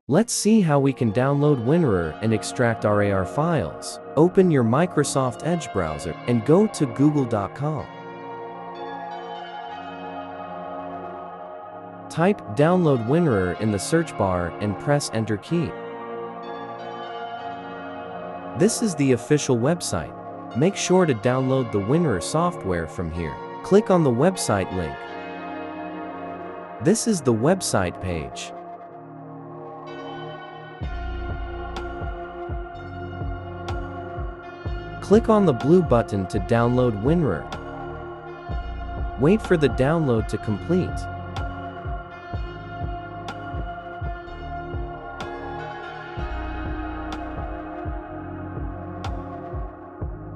Let's see how we can download WinRAR and extract RAR files. Open your Microsoft Edge browser and go to google.com. Type download WinRAR in the search bar and press enter key. This is the official website. Make sure to download the WinRAR software from here. Click on the website link. This is the website page. Click on the blue button to download WinRAR. Wait for the download to complete.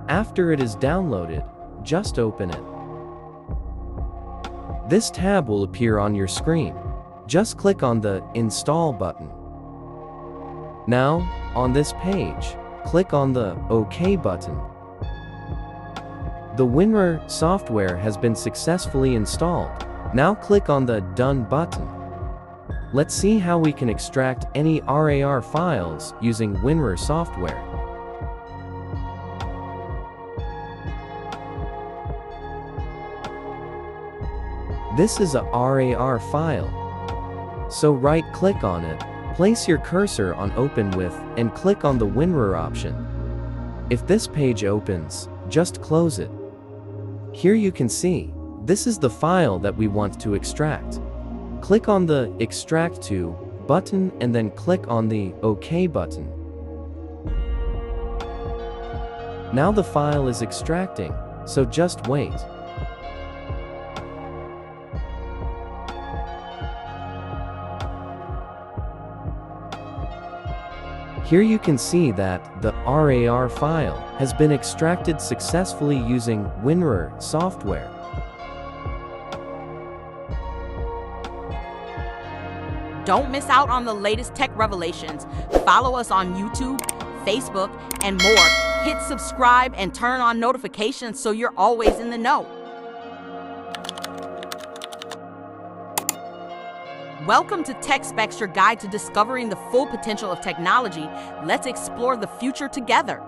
After it is downloaded, just open it. This tab will appear on your screen. Just click on the Install button. Now, on this page, click on the OK button. The WinRAR software has been successfully installed. Now click on the Done button. Let's see how we can extract any RAR files using WinRAR software. This is a RAR file. So right-click on it, place your cursor on Open With, and click on the WinRAR option. If this page opens, just close it. Here you can see, this is the file that we want to extract. Click on the Extract To button and then click on the OK button. Now the file is extracting, so just wait. Here you can see that the RAR file has been extracted successfully using WinRAR software. Don't miss out on the latest tech revelations. Follow us on YouTube, Facebook, and more. Hit subscribe and turn on notifications so you're always in the know. Welcome to Tech Specs, your guide to discovering the full potential of technology. Let's explore the future together.